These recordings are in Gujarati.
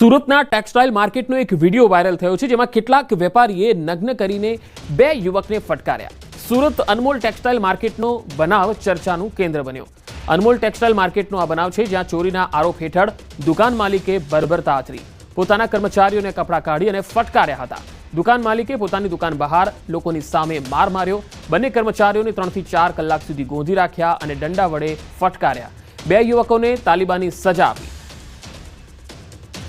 સુરતના ટેક્સટાઇલ માર્કેટનો એક વિડીયો વાયરલ થયો છે, જેમાં કેટલાક વેપારીએ નગ્ન કરીને બે યુવકને ફટકાર્યા. સુરત અનમોલ ટેક્સટાઇલ માર્કેટનો બનાવ ચર્ચાનું કેન્દ્ર બન્યો. અનમોલ ટેક્સટાઇલ માર્કેટનો આ બનાવ છે, જ્યાં ચોરીના આરોપ હેઠળ દુકાન માલિકે બર્બરતા આચરી પોતાના કર્મચારીઓને કપડાં કાઢી અને ફટકાર્યા હતા. દુકાન માલિકે પોતાની દુકાન બહાર લોકોની સામે માર માર્યો. બંને કર્મચારીઓને 3 થી 4 કલાક સુધી ગોંધી રાખ્યા અને દંડા વડે ફટકાર્યા. બે યુવકોને તાલિબાની સજા આપી.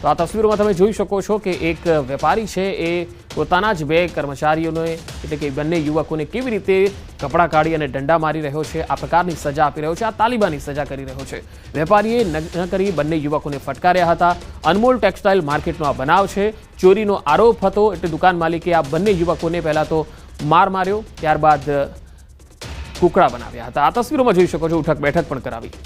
તો આ તસવીરોમાં તમે જોઈ શકો છો કે એક વેપારી છે, એ પોતાના જ બે કર્મચારીઓને એટલે કે બંને યુવકોને કેવી રીતે કપડાં કાઢી અને દંડા મારી રહ્યો છે, આ પ્રકારની સજા આપી રહ્યો છે, આ તાલિબાની સજા કરી રહ્યો છે. વેપારીએ નગ્ન કરી બંને યુવકોને ફટકાર્યા હતા. અનમોલ ટેક્સટાઇલ માર્કેટનો આ બનાવ છે. ચોરીનો આરોપ હતો એટલે દુકાન માલિકે આ બંને યુવકોને પહેલા તો માર માર્યો, ત્યારબાદ કુકડા બનાવ્યા હતા. આ તસવીરોમાં જોઈ શકો છો, ઉઠક બેઠક પણ કરાવી.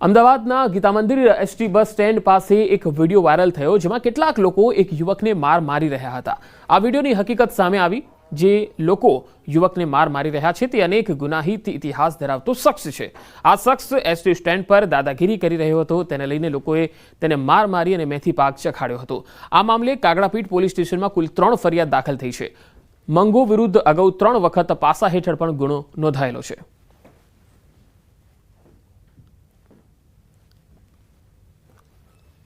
અમદાવાદના ગીતા મંદિર એસટી બસ સ્ટેન્ડ પાસે એક વિડીયો વાયરલ થયો, જેમાં કેટલાક લોકો એક યુવકને માર મારી રહ્યા હતા. આ વિડીયોની હકીકત સામે આવી. જે લોકો યુવકને માર મારી રહ્યા છે તે અનેક ગુનાહિત ઇતિહાસ ધરાવતો શખ્સ છે. આ શખ્સ એસટી સ્ટેન્ડ પર દાદાગીરી કરી રહ્યો હતો. તેને લઈને લોકોએ તેને માર મારી અને મેથી પાક ચખાડ્યો હતો. આ મામલે કાગડાપીઠ પોલીસ સ્ટેશનમાં કુલ 3 ફરિયાદ દાખલ થઈ છે. મંગો વિરુદ્ધ અગાઉ 3 વખત પાસા હેઠળ પણ ગુનો નોંધાયેલો છે.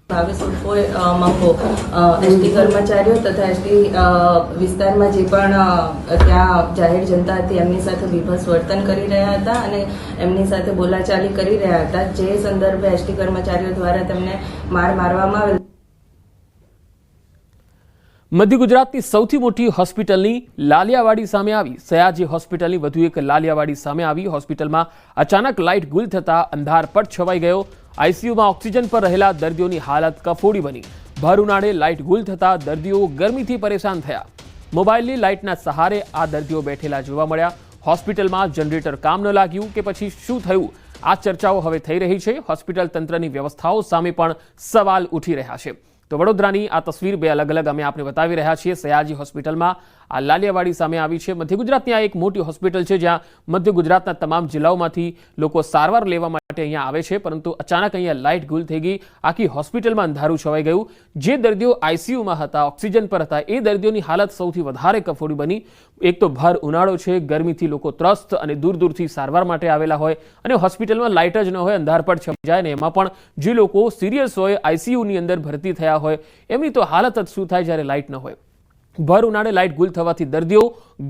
ભાવેશ ઉર્ફે મંગો એસટી કર્મચારીઓ તથા એસટી વિસ્તારમાં જે પણ ત્યાં જાહેર જનતા હતી એમની સાથે વિભત્સ વર્તન કરી રહ્યા હતા અને એમની સાથે બોલાચાલી કરી રહ્યા હતા. જે સંદર્ભે એસટી કર્મચારીઓ દ્વારા તેમને મારવામાં આવેલ. મધ્ય ગુજરાતની સૌથી મોટી હોસ્પિટલની લાલિયાવાડી સામે આવી. સયાજી હોસ્પિટલની વધુ એક લાલિયાવાડી સામે આવી. હોસ્પિટલમાં અચાનક લાઇટ ગુલ થતા અંધારપટ છવાઈ ગયો. આઈસીયુમાં ઓક્સિજન પર રહેલા દર્દીઓની હાલત કફોડી બની. ભર ઉનાળે લાઇટ ગુલ થતા દર્દીઓ ગરમીથી પરેશાન થયા. મોબાઈલની લાઇટના સહારે આ દર્દીઓ બેઠેલા જોવા મળ્યા. હોસ્પિટલમાં જનરેટર કામ ન લાગ્યું કે પછી શું થયું, આ ચર્ચાઓ હવે થઈ રહી છે. હોસ્પિટલ તંત્રની વ્યવસ્થાઓ સામે પણ સવાલ ઉઠી રહ્યા છે. તો વડોદરાની આ તસવીર બે અલગ અલગ અમે આપને બતાવી રહ્યા છીએ. સયાજી હોસ્પિટલમાં આ લાલિયાવાડી સામે આવી છે. મધ્ય ગુજરાતની આ એક મોટી હોસ્પિટલ છે, જ્યાં મધ્ય ગુજરાતના તમામ જિલ્લાઓમાંથી લોકો સારવાર લેવા માટે અહીંયા આવે છે. પરંતુ અચાનક અહીંયા લાઇટ ગુલ થઈ ગઈ. આખી હોસ્પિટલમાં અંધારું છવાઈ ગયું. જે દર્દીઓ આઈસીયુમાં હતા, ઓક્સિજન પર હતા, એ દર્દીઓની હાલત સૌથી વધારે કફોડી બની. એક તો ભર ઉનાળો છે, ગરમીથી લોકો ત્રસ્ત અને દૂર દૂરથી સારવાર માટે આવેલા હોય અને હોસ્પિટલમાં લાઇટ જ ન હોય, અંધારપટ છવાઈ જાય ને એમાં પણ જે લોકો સિરિયસ હોય, આઈસીયુની અંદર ભરતી થયા હોય, એમની તો હાલત જ શું થાય જ્યારે લાઇટ ન હોય. ભર ઉનાળે લાઇટ ગુલ થવાથી દર્દીઓ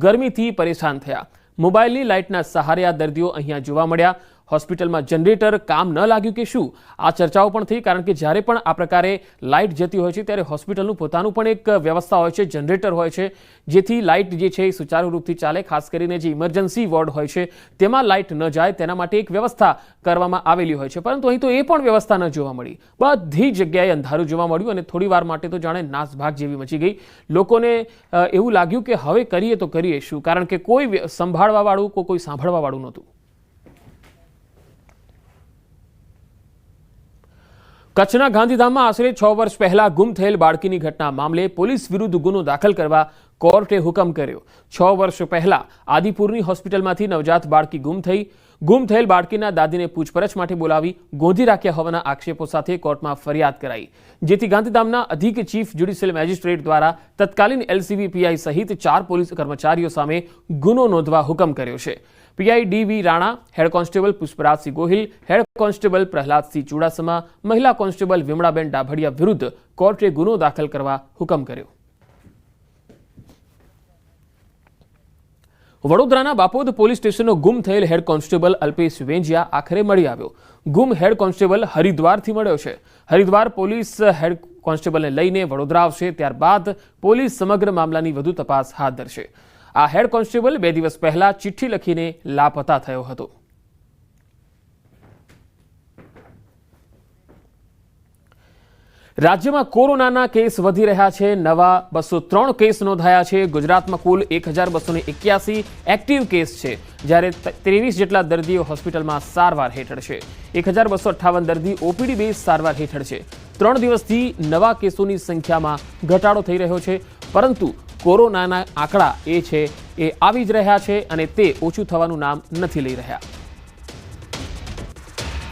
ગરમીથી પરેશાન થયા. મોબાઈલની લાઇટના સહારે આ દર્દીઓ અહીંયા જોવા મળ્યા. હોસ્પિટલમાં જનરેટર કામ ન લાગ્યું કે શું, આ ચર્ચાઓ પણ થઈ. કારણ કે જ્યારે પણ આ પ્રકારે લાઇટ જતી હોય છે ત્યારે હોસ્પિટલનું પોતાનું પણ એક વ્યવસ્થા હોય છે, જનરેટર હોય છે, જેથી લાઇટ જે છે એ સુચારુ રૂપથી ચાલે. ખાસ કરીને જે ઇમરજન્સી વોર્ડ હોય છે તેમાં લાઇટ ન જાય તેના માટે એક વ્યવસ્થા કરવામાં આવેલી હોય છે. પરંતુ અહીં તો એ પણ વ્યવસ્થા ન જોવા મળી. બધી જગ્યાએ અંધારું જોવા મળ્યું અને થોડી વાર માટે તો જાણે નાસભાગ જેવી મચી ગઈ. લોકોને એવું લાગ્યું કે હવે કરીએ તો કરીએ શું, કારણ કે કોઈ સંભાળવાવાળું કોઈ સાંભળવાવાળું નહોતું. કચ્છના ગાંધીધામમાં આશરે 6 વર્ષ પહેલા ગુમ થયેલ બાળકીની ઘટના મામલે પોલીસ વિરુદ્ધ ગુનો દાખલ કરવા કોર્ટે હુકમ કર્યો. 6 વર્ષ પહેલા આદિપુરની હોસ્પિટલમાંથી નવજાત બાળકી ગુમ થઈ. ગુમ થયેલ બાળકીના દાદીને પૂછપરછ માટે બોલાવી ગોંધી રાખ્યા હોવાના આક્ષેપો સાથે કોર્ટમાં ફરિયાદ કરાઈ, જેથી ગાંધીધામના અધિક ચીફ જ્યુડિશિયલ મેજિસ્ટ્રેટ દ્વારા તત્કાલીન એલસીબી પીઆઈ સહિત 4 પોલીસ કર્મચારીઓ સામે ગુનો નોંધવા હુકમ કર્યો છે. PI DV Rana, head constable Pushprajsinh Gohil, head constable Prahladsinh Chudasama, મહિલા કોન્સ્ટેબલ વિમળાબેન ડાભડિયા વિરુદ્ધ કોર્ટે ગુનો દાખલ કરવા હુકમ કર્યો. વડોદરાના બાપોદ પોલીસ સ્ટેશનનો ગુમ થયેલ હેડ કોન્સ્ટેબલ અલ્પેશ વેંજિયા આખરે મળી આવ્યો. ગુમ હેડ કોન્સ્ટેબલ હરિદ્વારથી મળ્યો છે. હરિદ્વાર પોલીસ હેડ કોન્સ્ટેબલને લઈને વડોદરા આવશે. ત્યારબાદ પોલીસ સમગ્ર મામલાની વધુ તપાસ હાથ ધરશે. આ હેડ કોન્સ્ટેબલ 2 દિવસ પહેલા ચિઠ્ઠી લખીને લાપતા થયો હતો. રાજ્યમાં કોરોનાના કેસ વધી રહ્યા છે. નવા 203 કેસ નોંધાયા છે. ગુજરાતમાં કુલ 1281 એક્ટિવ કેસ છે, જ્યારે 23 જેટલા દર્દીઓ હોસ્પિટલમાં સારવાર હેઠળ છે. 1258 દર્દી ઓપીડી બેઝ સારવાર હેઠળ છે. 3 દિવસથી નવા કેસોની સંખ્યામાં ઘટાડો થઈ રહ્યો છે, પરંતુ કોરોનાના આંકડા એ છે એ આવી જ રહ્યા છે અને તે ઓછું થવાનું નામ નથી લઈ રહ્યા.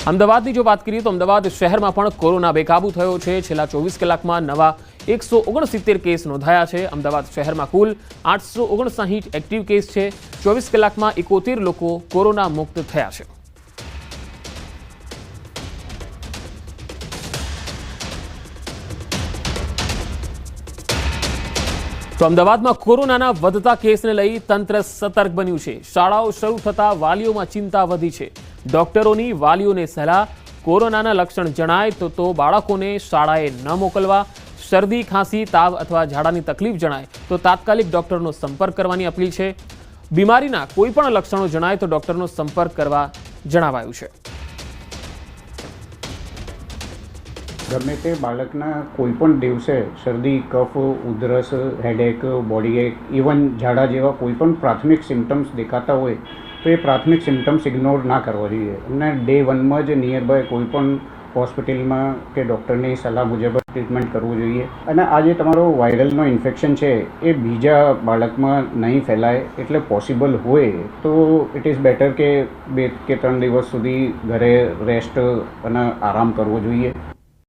અમદાવાદની જો વાત કરીએ તો અમદાવાદ શહેરમાં પણ કોરોના બેકાબૂ થયો છે. છેલ્લા 24 કલાકમાં નવા 169 કેસ નોંધાયા છે. અમદાવાદ શહેરમાં કુલ 859 એક્ટિવ કેસ છે. 24 કલાકમાં 71 લોકો કોરોના મુક્ત થયા છે. તો અમદાવાદમાં કોરોનાના વધતા કેસને લઈ તંત્ર સતર્ક બન્યું છે. શાળાઓ શરૂ થતાં વાલીઓમાં ચિંતા વધી છે. ડોક્ટરોની વાલીઓને સલાહ, કોરોનાના લક્ષણ જણાય તો બાળકોને શાળાએ ન મોકલવા. શરદી, ખાંસી, તાવ અથવા ઝાડાની તકલીફ જણાય તો તાત્કાલિક ડોક્ટરનો સંપર્ક કરવાની અપીલ છે. બીમારીના કોઈ પણ લક્ષણો જણાય તો ડોક્ટરનો સંપર્ક કરવા જણાવાયું છે. ગમે તે બાળકના કોઈ પણ દિવસે શરદી, કફ, ઉધરસ, હેડેક, બોડી એક, ઇવન ઝાડા જેવા કોઈ પણ પ્રાથમિક સિમ્ટમ્સ દેખાતા હોય તો એ પ્રાથમિક સિમ્ટમ્સ ઇગ્નોર ના કરવા જોઈએ અને ડે 1માં જ નિયર બાય કોઈ પણ હોસ્પિટલમાં કે ડૉક્ટરની સલાહ મુજબ ટ્રીટમેન્ટ કરવું જોઈએ. અને આ જે તમારો વાયરલનો ઇન્ફેક્શન છે એ બીજા બાળકમાં નહીં ફેલાય એટલે પોસિબલ હોય તો ઇટ ઇઝ બેટર કે 2 કે 3 દિવસ સુધી ઘરે રેસ્ટ અને આરામ કરવો જોઈએ.